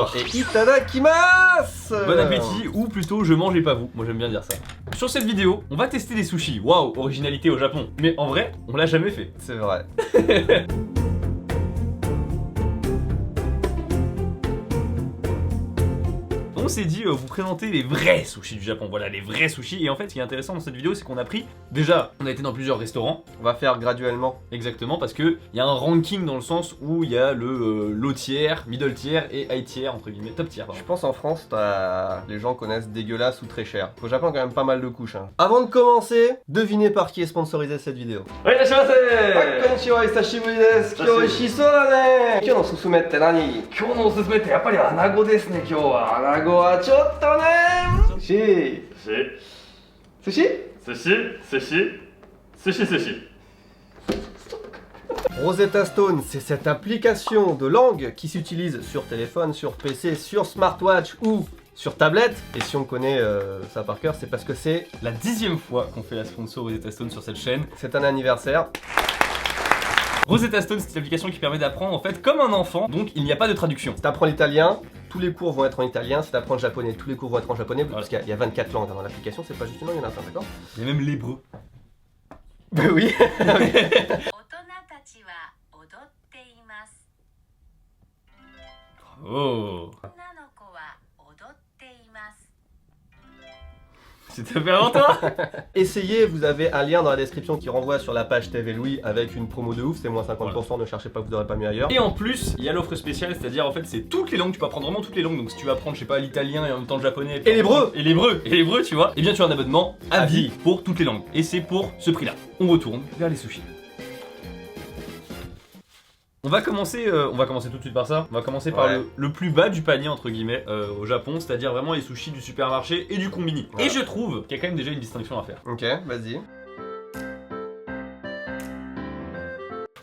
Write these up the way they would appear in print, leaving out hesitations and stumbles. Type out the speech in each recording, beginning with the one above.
bonjour. Et itadakimasu. Bon appétit, ou plutôt je mange et pas vous. Moi j'aime bien dire ça. Sur cette vidéo, on va tester des sushis. Waouh, originalité au Japon. Mais en vrai, on l'a jamais fait. C'est vrai. On s'est dit vous présenter les vrais sushis du Japon, voilà les vrais sushis. Et en fait ce qui est intéressant dans cette vidéo c'est qu'on a pris, déjà on a été dans plusieurs restaurants. On va faire graduellement. Exactement, parce que il y a un ranking dans le sens où il y a le low tier, middle tier et high tier, entre guillemets, top tier pardon. Je pense en France, les gens connaissent dégueulasse ou très cher. Au Japon, quand même pas mal de couches. Hein. Avant de commencer, devinez par qui est sponsorisé cette vidéo. Konnichiwa, hisashiburi desu. Kyou oishishou da ne. Kyou no susume tte nani? Kyou no osusume tte yappari anago desu ne, kyou wa. Anago wa chotto ne. Sushi. Sushi? Sushi. Rosetta Stone, c'est cette application de langue qui s'utilise sur téléphone, sur PC, sur smartwatch ou sur tablette. Et si on connaît ça par cœur, c'est parce que c'est La 10e fois qu'on fait la sponsor Rosetta Stone sur cette chaîne. c'est un anniversaire. Rosetta Stone, c'est une application qui permet d'apprendre en fait comme un enfant, donc il n'y a pas de traduction. Si t'apprends l'italien, tous les cours vont être en italien. Si t'apprends le japonais, tous les cours vont être en japonais. Voilà. Parce qu'il y a 24 langues dans l'application, c'est pas juste une langue, il y en a plein, d'accord? Il y a même l'hébreu. Bah oui. 大人たちは踊っています。 Oh, 女の子は踊っています。 c'était fait avant toi. Essayez, vous avez un lien dans la description qui renvoie sur la page TV Louis avec une promo de ouf, c'est moins 50%, ne cherchez pas, vous n'aurez pas mieux ailleurs. Et en plus, il y a l'offre spéciale, c'est-à-dire en fait c'est toutes les langues, tu peux apprendre vraiment toutes les langues. Donc si tu veux apprendre, je sais pas, l'italien et en même temps le japonais. Et l'hébreu. Et l'hébreu, tu vois. Et bien tu as un abonnement à À vie vie. pour toutes les langues. Et c'est pour ce prix-là. On retourne vers les sushis. On va commencer tout de suite par ça. On va commencer par Ouais. le plus bas du panier entre guillemets au Japon, c'est-à-dire vraiment les sushis du supermarché et du combini. Voilà. Et je trouve qu'il y a quand même déjà une distinction à faire. Ok, vas-y.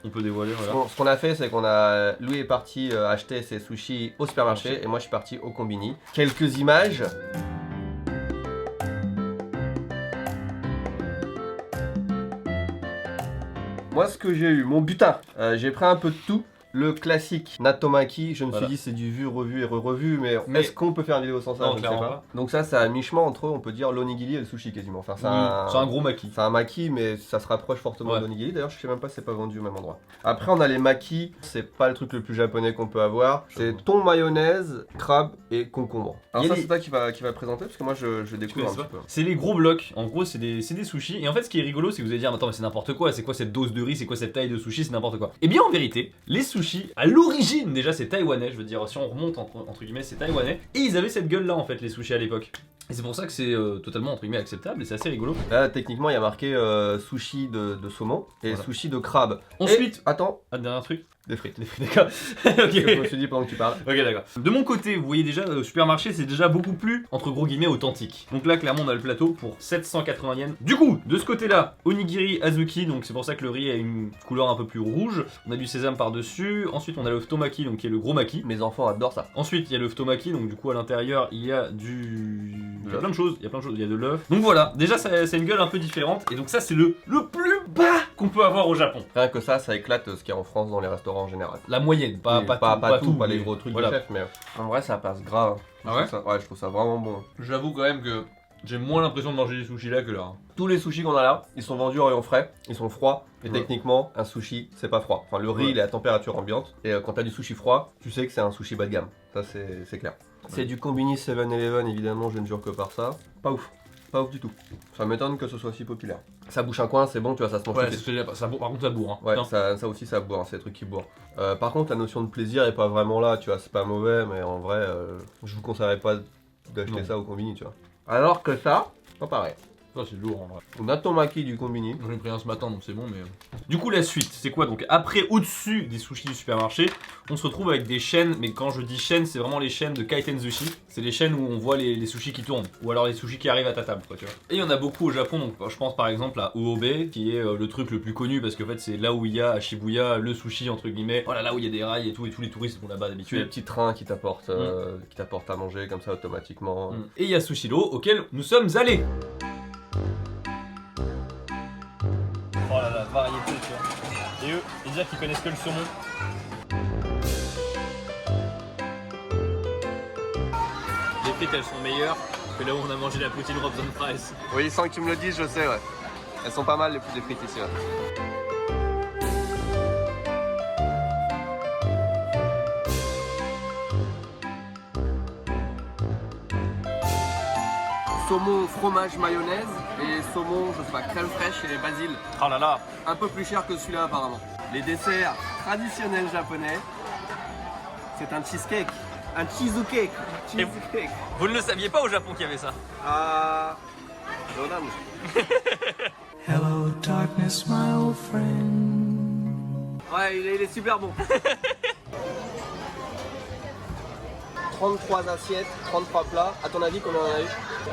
On peut dévoiler, voilà. Ce qu'on a fait, c'est qu'on a. Louis est parti acheter ses sushis au supermarché et moi je suis parti au combini. Quelques images. Moi, ce que j'ai eu, mon butin, j'ai pris un peu de tout. Le classique Natomaki, je me Voilà. suis dit c'est du vu, revu et re-revu, mais, Mais- est-ce qu'on peut faire une vidéo sans ça? Non, Je ne sais clairement pas. pas. Donc ça, c'est à mi-chemin entre, on peut dire, l'onigiri et le sushi quasiment. Enfin, c'est C'est un gros maki. c'est un maki, mais ça se rapproche fortement Ouais. de l'onigiri. D'ailleurs, je sais même pas si c'est pas vendu au même endroit. Après, on a les makis. C'est pas le truc le plus japonais qu'on peut avoir. C'est thon, mayonnaise, crabe et concombre. Alors Il y a ça, des- c'est toi qui va présenter parce que moi, je découvre un petit peu. C'est les gros blocs, en gros c'est des sushis. Et en fait ce qui est rigolo c'est que vous allez dire attends mais c'est n'importe quoi, c'est quoi cette dose de riz, c'est quoi cette taille de sushi, c'est n'importe quoi. Et bien en vérité, les sushis, à l'origine déjà c'est taïwanais, je veux dire si on remonte entre guillemets c'est taïwanais. Et ils avaient cette gueule là en fait les sushis à l'époque. Et c'est pour ça que c'est totalement entre guillemets acceptable et c'est assez rigolo. Là, techniquement, il y a marqué sushi de saumon et Voilà. sushi de crabe. Ensuite, Et- attends, un dernier truc. des frites. Des frites, d'accord. Je me Ok. suis dit pendant que tu parles. Ok d'accord. De mon côté, vous voyez déjà au supermarché c'est déjà beaucoup plus entre gros guillemets authentique. Donc là clairement on a le plateau pour 780 yens. Du coup, de ce côté-là, onigiri azuki, donc c'est pour ça que le riz a une couleur un peu plus rouge. On a du sésame par-dessus. Ensuite on a le futomaki donc qui est le gros maki. Mes enfants adorent ça. Ensuite il y a le futomaki donc du coup à l'intérieur il y a il y a L'œuf. plein de choses, il y a de l'œuf. Donc voilà, déjà ça a une gueule un peu différente et donc ça c'est le plus bas qu'on peut avoir au Japon. Rien que ça éclate ce qu'il y a en France dans les restaurants en général. La moyenne, pas Oui, tout, pas les mais gros trucs voilà. de chef, mais en vrai ça passe grave. Ah ouais Je trouve ça vraiment bon. J'avoue quand même que j'ai moins l'impression de manger des sushis là que là. Tous les sushis qu'on a là, ils sont vendus en rayon frais, ils sont froids, et Ouais. techniquement, un sushi, c'est pas froid. Enfin, le riz, Ouais. il est à température ambiante, et quand t'as du sushi froid, tu sais que c'est un sushi bas de gamme. Ça, c'est clair. C'est du combini 7-Eleven, évidemment, je ne jure que par ça. Pas ouf. Pas ouf du tout. Ça m'étonne que ce soit si populaire. Ça bouche un coin, c'est bon, tu vois, ça se mange Ouais, tout de suite. ça bourre, par contre ça bourre. Hein. Ouais, Putain. ça aussi, ça bourre, hein, c'est des trucs qui bourrent. Par contre, la notion de plaisir est pas vraiment là, tu vois, c'est pas mauvais, mais en vrai, je vous conseillerais pas d'acheter Non. ça au combini, tu vois. Alors que ça, pas pareil. Ça c'est lourd en vrai. On a ton maki du combini. J'en ai pris un ce matin donc c'est bon mais... Du coup la suite c'est quoi donc après au-dessus des sushis du supermarché on se retrouve avec des chaînes mais quand je dis chaînes c'est vraiment les chaînes de Kaiten Sushi. C'est les chaînes où on voit les sushis qui tournent ou alors les sushis qui arrivent à ta table quoi tu vois. Et il y en a beaucoup au Japon donc je pense par exemple à Oobe qui est le truc le plus connu parce qu'en fait c'est là où il y a à Shibuya le sushi entre guillemets. Voilà là où il y a des rails et tous les touristes vont là-bas Tu as les d'habitude. petits trains qui t'apportent à manger comme ça automatiquement. Et il y a Sushiro auquel nous sommes allés. Oh là là, variété, tu vois. Et eux, ils disent qu'ils connaissent que le saumon. frites elles sont meilleures que là où on a mangé la poutine Robson Fries. Oui, sans que tu me le dises, je sais, ouais. Elles sont pas mal les frites ici, ouais. Saumon, fromage, mayonnaise et saumon, je sais pas, crème fraîche et basil. Oh là là. Un peu plus cher que celui-là apparemment. Les desserts traditionnels japonais, c'est un cheesecake. Un cheesecake. Cheesecake. Vous ne le saviez pas au Japon qu'il y avait ça? Ah, Jordan. Hello, darkness, my old friend. Ouais, il est super bon. 33 assiettes, 33 plats. À ton avis, combien on a eu?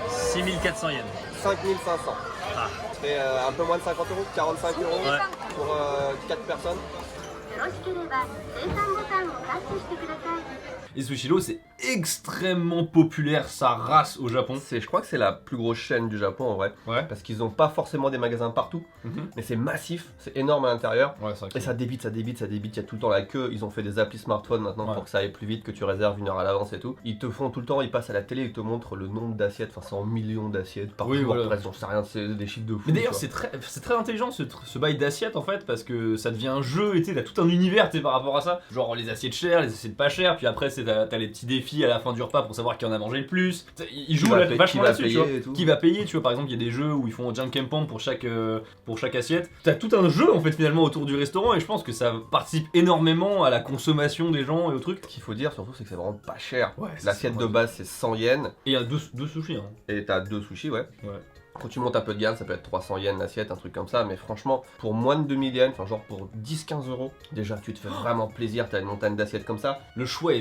6400 yens. 5500. Ah. Ça fait un peu moins de 50 euros, 45 euros Ouais. pour 4 personnes. よろしければ生産ボタンをタッチしてください。 Et Sushiro, c'est extrêmement populaire, sa race au Japon. Je crois que c'est la plus grosse chaîne du Japon en vrai. Ouais. Parce qu'ils n'ont pas forcément des magasins partout. Mais c'est massif, c'est énorme à l'intérieur. Ouais, c'est vrai. Et ça débite, ça débite, ça débite. Il y a tout le temps la queue. Ils ont fait des applis smartphone maintenant Ouais. pour que ça aille plus vite, que tu réserves 1 heure à l'avance et tout. Ils te font tout le temps, ils passent à la télé, ils te montrent le nombre d'assiettes. Enfin, c'est en millions d'assiettes par Oui, jour. voilà. Presque, j'en sais rien, c'est des chiffres de fou. Mais d'ailleurs, tu c'est très intelligent ce bail d'assiettes en fait, parce que ça devient un jeu et tu sais, t'as tout un univers tu sais, par rapport à ça. Genre les assiettes chères, les assiettes pas chères, puis après t'as les petits défis à la fin du repas pour savoir qui en a mangé le plus. Ils jouent vachement là-dessus, tu vois. Qui va payer, tu vois. Par exemple, il y a des jeux où ils font Jankenpon pour chaque assiette. T'as tout un jeu en fait finalement autour du restaurant et je pense que ça participe énormément à la consommation des gens et au truc. Ce qu'il faut dire surtout, c'est que c'est vraiment pas cher. Ouais, c'est L'assiette de base, c'est 100 yens. Et il y a deux sushis. Hein. Et t'as 2 sushis, ouais. Ouais. Quand tu montes un peu de gamme, ça peut être 300 yens l'assiette, un truc comme ça. Mais franchement, pour moins de 2000 yens, enfin genre pour 10-15 euros, déjà tu te fais vraiment plaisir. T'as une montagne d'assiettes comme ça. Le choix est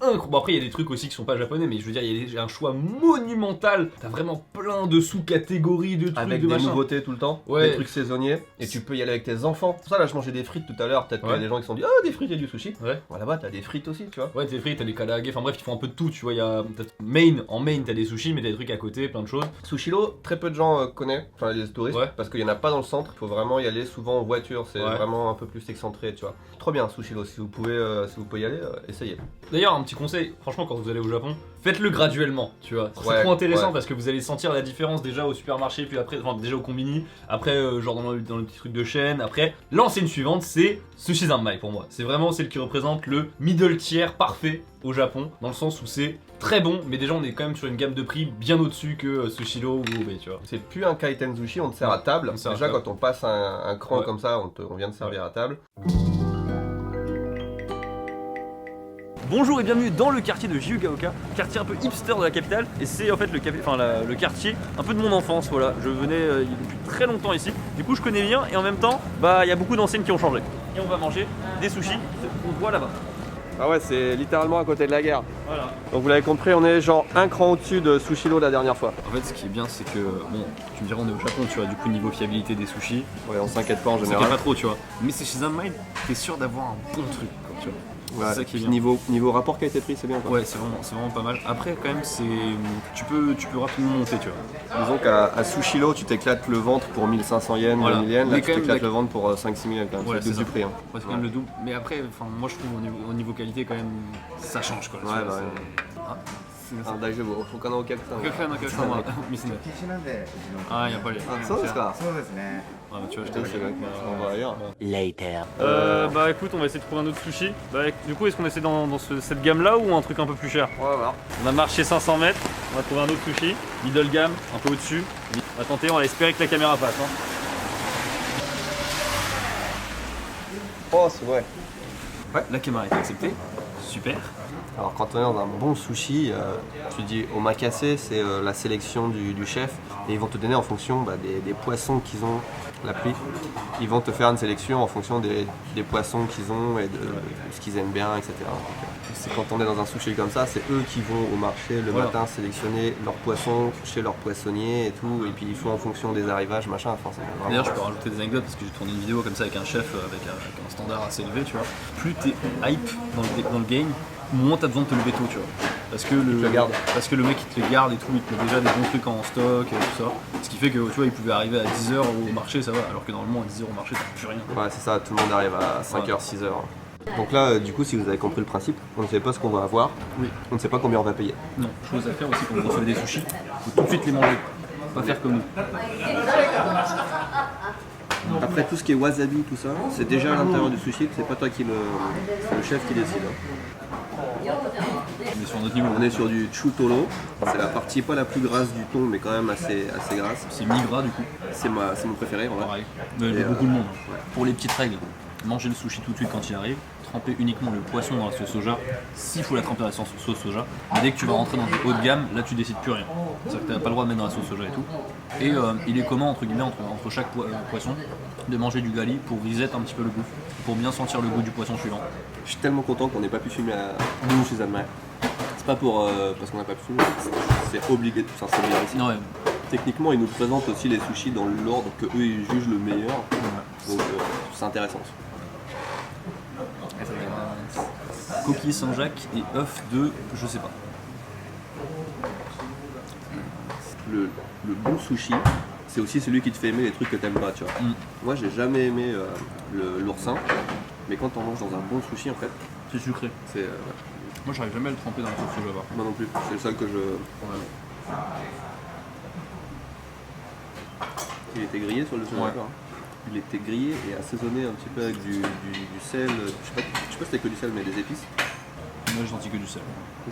incroyable. Bon, après, il y a des trucs aussi qui sont pas japonais, mais je veux dire, il y a un choix monumental. T'as vraiment plein de sous-catégories de trucs, Avec de des machin. nouveautés tout le temps, Ouais. des trucs saisonniers. Et tu peux y aller avec tes enfants. Pour ça, là, je mangeais des frites tout à l'heure. Peut-être qu'il y a Ouais. des gens qui se sont dit, ah, des frites et du sushi. Ouais. Bon, là-bas, t'as des frites aussi, tu vois. Ouais, t'es frites, t'as des karaage, enfin bref, ils font un peu de tout, tu vois. Il y a en main, t'as des sushis, mais t'as des trucs à côté, plein de choses. Sushilo, très peu de gens connaissent, enfin les touristes, Ouais. parce qu'il y en a pas dans le centre. Il faut vraiment y aller souvent en voiture. C'est Ouais. vraiment un peu plus excentré, tu vois. Trop bien, Sushilo. Si vous pouvez y aller, essayez. D'ailleurs, un petit conseil, franchement, quand vous allez au Japon, faites-le graduellement, tu vois. C'est Ouais, trop intéressant ouais. parce que vous allez sentir la différence déjà au supermarché, puis après, enfin déjà au combini, après genre dans le petit truc de chaîne. Après, l'enseigne suivante, c'est Sushi Zanmai pour moi. C'est vraiment celle qui représente le middle tier parfait au Japon, dans le sens où c'est très bon, mais déjà on est quand même sur une gamme de prix bien au-dessus que Sushiro ou Obe, tu vois. C'est plus un kaiten sushi, on te sert à table. On te sert à Déjà, table. quand on passe un cran Ouais. comme ça, on vient de servir à table. Bonjour et bienvenue dans le quartier de Hyugaoka, quartier un peu hipster de la capitale, et c'est en fait le quartier un peu de mon enfance, voilà. Je venais depuis très longtemps ici, du coup je connais bien, et en même temps, bah il y a beaucoup d'enseignes qui ont changé. Et on va manger des sushis qu'on voit là-bas. Ah ouais, c'est littéralement à côté de la gare. Voilà. Donc vous l'avez compris, on est genre un cran au-dessus de Sushilo la dernière fois. En fait ce qui est bien c'est que, bon, tu me diras on est au Japon, tu vois, du coup niveau fiabilité des sushis, Ouais, on s'inquiète pas en on général. s'inquiète pas trop, tu vois. Mais c'est chez Zanmai, t'es sûr d'avoir un bon truc, quoi, tu vois. Ouais, C'est ça qui est puis bien. niveau rapport qualité-prix, c'est bien quoi. Ouais, c'est vraiment pas mal. Après quand même c'est, tu peux rapidement monter, tu vois. Disons qu'à Sushilo, tu t'éclates le ventre pour 1500 yens, Voilà. 2000 yens. Là, Mais tu quand même, t'éclates la- le ventre pour 5-6 000 yens quand même. Ouais, c'est le c'est double du prix. Hein. Ouais, c'est quand même le double. Mais après, enfin, moi je trouve au niveau qualité quand même, ça change quoi. Ouais, Tu vois, bah, c'est- Ah, Ah, daijoubu, fuka no okyaku-san. お客さんのお客様は見せない。禁止なんでああ、やっぱり。Ah, そうですか。そうですね Ah, tu vois, je Putain, c'est vrai. On va ailleurs. Bah écoute, on va essayer de trouver un autre sushi. Bah du coup, est-ce qu'on essaie dans cette gamme là ou un truc un peu plus cher? On va voir. On a marché 500 mètres, on va trouver un autre sushi, middle gamme, un peu au-dessus. On va tenter, on va espérer que la caméra passe. Hein. Oh, c'est vrai. Ouais, la caméra est acceptée. Super. Alors quand on est dans un bon sushi, tu dis omakase, c'est la sélection du chef, et ils vont te donner en fonction des poissons qu'ils ont la pluie. Ils vont te faire une sélection en fonction des poissons qu'ils ont et de ce qu'ils aiment bien, etc. Donc, c'est quand on est dans un sushi comme ça, c'est eux qui vont au marché le Voilà. matin sélectionner leurs poissons chez leurs poissonniers et tout, et puis ils font en fonction des arrivages, machin. Enfin, c'est vraiment- D'ailleurs, je peux rajouter des anecdotes parce que j'ai tourné une vidéo comme ça avec un chef avec un standard assez élevé, tu vois. Plus t'es hype dans le game, moins t'as besoin de te lever tôt, tu vois. Parce que te le garde. Parce que le mec il te les garde et tout, il te met déjà des bons trucs en stock et tout ça. Ce qui fait que tu vois, il pouvait arriver à 10h au marché, ça va, alors que normalement à 10h au marché t'as plus rien. Ouais, c'est ça, tout le monde arrive à 5h, 6h. Donc là, du coup, si vous avez compris le principe, on ne sait pas ce qu'on va avoir, Oui. on ne sait pas combien on va payer. Non, chose à faire aussi quand vous recevez des sushis, faut tout de suite les manger. Pas faire comme nous. Après, tout ce qui est wasabi, tout ça, c'est déjà à l'intérieur du sushi, c'est pas toi qui c'est le chef qui décide. On est sur notre niveau. On est sur du chutolo, c'est la partie pas la plus grasse du thon, mais quand même assez grasse. C'est mi-gras du coup. C'est mon préféré, en vrai. Pareil. Mais beaucoup de monde. Pour les petites règles, mangez le sushi tout de suite quand il arrive. Tremper uniquement le poisson dans la sauce soja, s'il faut la tremper dans la sauce soja. Mais dès que tu vas rentrer dans du haut de gamme, là tu décides plus rien. C'est-à-dire que tu n'as pas le droit de mettre dans la sauce soja et tout. Et il est commun entre guillemets entre chaque poisson de manger du gali pour reset un petit peu le goût, pour bien sentir le goût du poisson suivant. Je suis tellement content qu'on n'ait pas pu filmer chez Admire. C'est pas pour parce qu'on n'a pas pu filmer, c'est obligé, enfin, c'est bien ici. Ouais. Techniquement, ils nous présentent aussi les sushis dans l'ordre que eux ils jugent le meilleur. Donc c'est intéressant. Coquille Saint-Jacques et œuf de je sais pas. Le bon sushi, c'est aussi celui qui te fait aimer les trucs que t'aimes pas, tu vois. Moi, j'ai jamais aimé l'oursin, mais quand on mange dans un bon sushi, en fait, C'est sucré. c'est Moi j'arrive jamais à le tremper dans la sauce soja. moi non plus. C'est le seul que je. Il était grillé sur le feu, Ouais. d'accord, hein. Il était grillé et assaisonné un petit peu avec du sel. Je sais pas si c'était que du sel, mais des épices. Moi j'ai senti que du sel.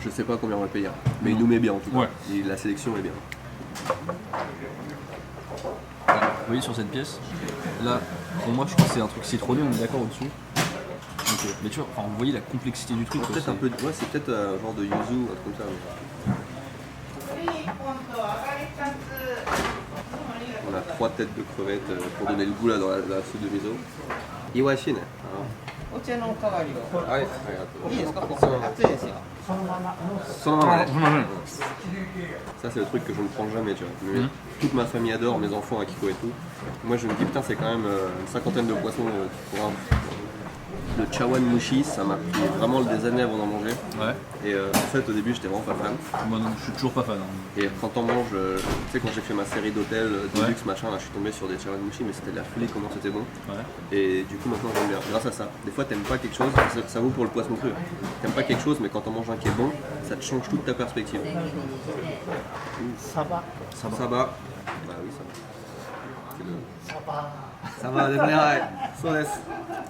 Je sais pas combien on va le payer, mais il Non. nous met bien en tout cas. Ouais. Et la sélection est bien. Voilà. Vous voyez sur cette pièce, là pour moi je crois que c'est un truc citronné, on est d'accord au-dessus. Ok. Mais tu vois, enfin, vous voyez la complexité du truc. Peut-être quoi, un peu. Ouais, c'est peut-être un genre de yuzu ou un truc comme ça. On a 3 têtes de crevettes pour donner le goût là dans la soupe de miso. Iwashi, né. Ouais, ça c'est le truc que je ne prends jamais, tu vois. Mais toute ma famille adore, mes enfants, Akiko et tout. Moi je me dis putain, c'est quand même une cinquantaine de poissons pour un. Le chawan mushi, ça m'a pris vraiment des années avant d'en manger. Ouais. Et en fait, au début, j'étais vraiment pas fan. Moi non, je suis toujours pas fan. Hein. Et quand on mange, tu sais, quand j'ai fait ma série d'hôtels, de luxe, machin, là, je suis tombé sur des chawan mushi, mais c'était de la folie, comment c'était bon. Ouais. Et du coup, maintenant, j'aime bien. Grâce à ça. Des fois, t'aimes pas quelque chose, ça vaut pour le poisson cru. T'aimes pas quelque chose, mais quand on mange un qui est bon, ça te change toute ta perspective. Ça va. Bah oui, ça va. C'est le. Ça va, désolé.そうです。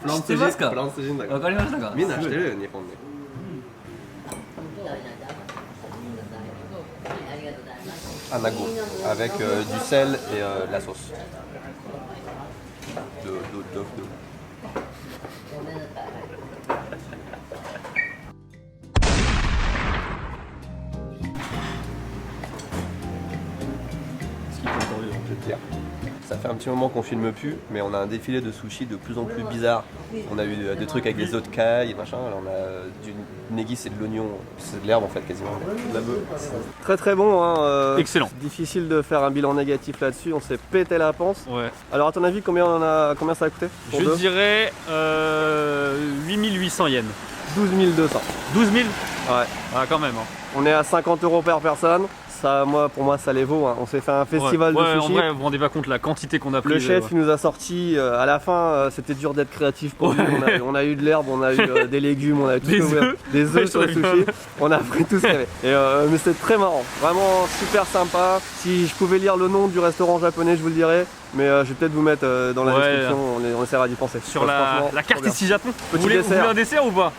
フランス人だから。わかりましたか。みんな知ってるよ、日本で。Un nago avec du sel et la sauce. D'œuf. Ce qui peut encore vivre. Je vais te dire. Ça fait un petit moment qu'on filme plus, mais on a un défilé de sushis de plus en plus bizarre. On a eu des trucs avec des œufs de caille et machin, alors on a du negi, c'est de l'oignon, c'est de l'herbe en fait quasiment. Très très bon, hein, Excellent. Difficile de faire un bilan négatif là-dessus, on s'est pété la panse. Ouais. Alors à ton avis, combien ça a coûté pour Je deux dirais 8800 yens. 12 200. 12 000. Ouais. Ah quand même. Hein. On est à 50 € par personne. Ça, pour moi, ça les vaut. Hein. On s'est fait un festival de sushi. En vrai, vous vous rendez pas compte la quantité qu'on a pris. Le chef il nous a sorti à la fin, c'était dur d'être créatif pour lui. On a eu de l'herbe, on a eu des légumes, on a eu tout Des ce que vous voulez. œufs. Des œufs sur le sushi. On a pris tout ce qu'il y avait. Mais c'était très marrant, vraiment super sympa. Si je pouvais lire le nom du restaurant japonais, je vous le dirais. Mais je vais peut-être vous mettre dans la description, on essaiera d'y penser. Sur Franchement, la carte trop bien. ici Japon. Petit Vous voulez dessert. un dessert ou pas?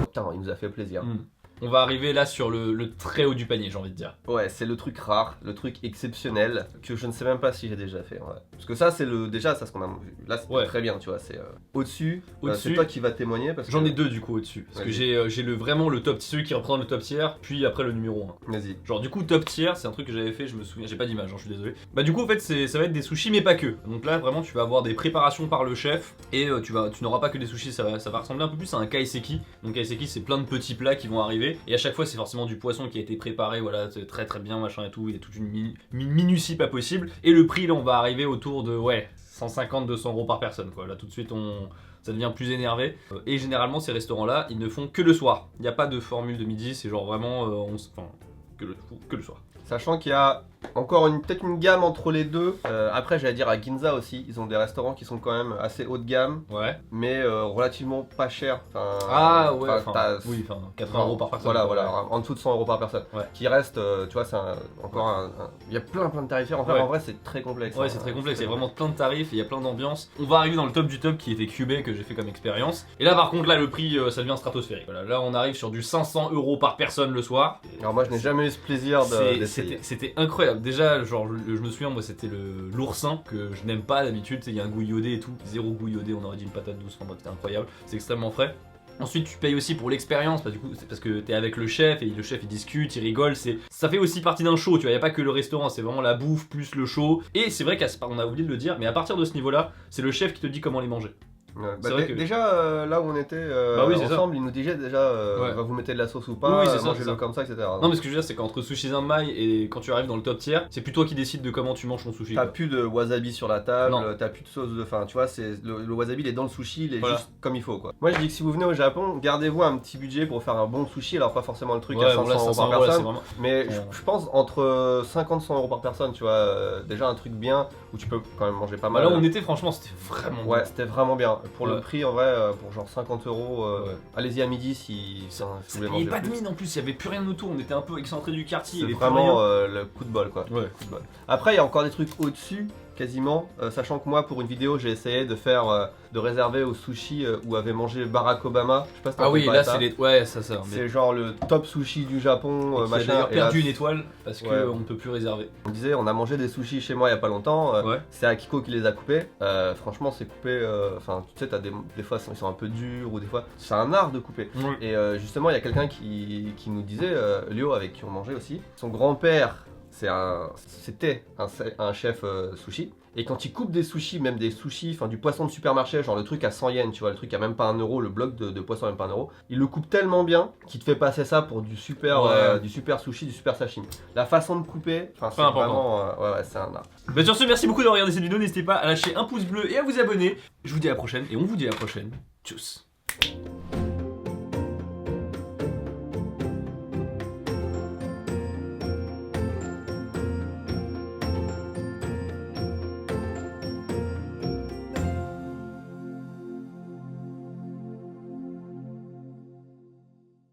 Putain, il nous a fait plaisir. On va arriver là sur le très haut du panier, j'ai envie de dire. Ouais, c'est le truc rare, le truc exceptionnel que je ne sais même pas si j'ai déjà fait. Ouais. Parce que ça, c'est déjà ça ce qu'on a vu. Là, c'est très bien, tu vois. C'est au-dessus. C'est toi qui vas témoigner parce que J'en ai deux du coup au-dessus. Parce que j'ai vraiment le top, celui qui représente le top tier, puis après le numéro 1. Vas-y. Genre du coup top tier, c'est un truc que j'avais fait, je me souviens, j'ai pas d'image, hein, je suis désolé. Bah du coup en fait ça va être des sushis mais pas que. Donc là vraiment tu vas avoir des préparations par le chef et tu n'auras pas que des sushis, ça va ressembler un peu plus à un kaiseki. Donc kaiseki c'est plein de petits plats qui vont arriver et à chaque fois c'est forcément du poisson qui a été préparé, voilà, c'est très très bien machin et tout, il y a toute une minutie pas possible. Et le prix là on va arriver autour de 150-200 € par personne quoi. Là tout de suite ça devient plus énervé. Et généralement, ces restaurants-là, ils ne font que le soir. Il n'y a pas de formule de midi, c'est genre vraiment que le soir. Sachant qu'il y a encore peut-être une gamme entre les deux. Après, j'allais dire à Ginza aussi, ils ont des restaurants qui sont quand même assez haut de gamme, Ouais. mais relativement pas chers. Ah ouais, oui, 80 € par personne. Voilà, en dessous de 100 € par personne. Ouais. Qui reste, tu vois, c'est encore il y a plein de tarifs. En Ouais. vrai, c'est très complexe. Ouais, c'est très complexe, il y a vraiment plein de tarifs, il y a plein d'ambiances. On va arriver dans le top du top qui était Cubé que j'ai fait comme expérience. Et là par contre là le prix ça devient stratosphérique. Voilà, là on arrive sur du 500 € par personne le soir. Alors moi je n'ai jamais eu ce plaisir d'essayer. C'était incroyable. Déjà genre je me souviens moi c'était l'oursin que je n'aime pas d'habitude, il y a un goût iodé et tout, zéro goût iodé, on aurait dit une patate douce, enfin bref c'était incroyable, c'est extrêmement frais. Ensuite tu payes aussi pour l'expérience, du coup c'est parce que t'es avec le chef et le chef il discute, il rigole, ça fait aussi partie d'un show, tu vois, y a pas que le restaurant, c'est vraiment la bouffe plus le show. Et c'est vrai qu'on a oublié de le dire, mais à partir de ce niveau là, c'est le chef qui te dit comment les manger. Ouais, C'est vrai que- déjà là où on était oui, c'est ensemble, il nous disait déjà Ouais. vous mettez de la sauce ou pas, Oui, c'est ça, mangez-le c'est ça. comme ça, etc. Non mais ce que je veux dire c'est qu'entre Sushi Zanmai et quand tu arrives dans le top tier, c'est plus toi qui décides de comment tu manges ton sushi. T'as quoi. plus de wasabi sur la table, Non. t'as plus de sauce de fin, tu vois, le wasabi il est dans le sushi, il est Voilà. juste comme il faut quoi. Moi je dis que si vous venez au Japon, gardez-vous un petit budget pour faire un bon sushi, alors pas forcément le truc Ouais, à bon, 500 là, € 500 par €, là, c'est personne, vraiment... mais Ouais. je pense entre 50 et 100 € par personne, tu vois, déjà un truc bien où tu peux quand même manger pas mal. Là où on était franchement c'était vraiment Ouais, bon. c'était vraiment bien. Pour le Ouais. prix, en vrai, pour genre 50 €, Ouais. allez-y à midi si vous voulez Il n'y manger avait pas de plus. mine en plus, il y avait plus rien autour, on était un peu excentré du quartier, il y C'est avait plus vraiment rien. le coup de bol quoi. Ouais. Coup de bol. Après, il y a encore des trucs au-dessus, quasiment. Sachant que moi, pour une vidéo, j'ai essayé de faire, de réserver au sushi où avait mangé Barack Obama. Je sais pas si t'as Ah oui, entendu parler là de ça. c'est les... Ouais, ça. Mais... C'est genre le top sushi du Japon, Qui a machin. d'ailleurs Et là, perdu une étoile parce Ouais. qu'on ne peut plus réserver. on disait, on a mangé des sushis chez moi il y a pas longtemps. Ouais. C'est Akiko qui les a coupés. Franchement, c'est coupé. Enfin, tu sais, t'as des fois ils sont un peu durs ou des fois c'est un art de couper. Et justement, il y a quelqu'un qui nous disait, Léo avec qui on mangeait aussi, son grand-père, c'était un chef sushi. Et quand il coupe des sushis, même des sushis, enfin du poisson de supermarché, genre le truc à 100 yens, tu vois, le truc à même pas 1 €, le bloc de poisson à même pas 1 €, il le coupe tellement bien qu'il te fait passer ça pour du super, Ouais. du super sushi, du super sashimi. La façon de couper, enfin c'est Pas important. vraiment, ouais, c'est un art. Bah sur ce, merci beaucoup d'avoir regardé cette vidéo, n'hésitez pas à lâcher un pouce bleu et à vous abonner. Je vous dis à la prochaine et on vous dit à la prochaine. Tchuss.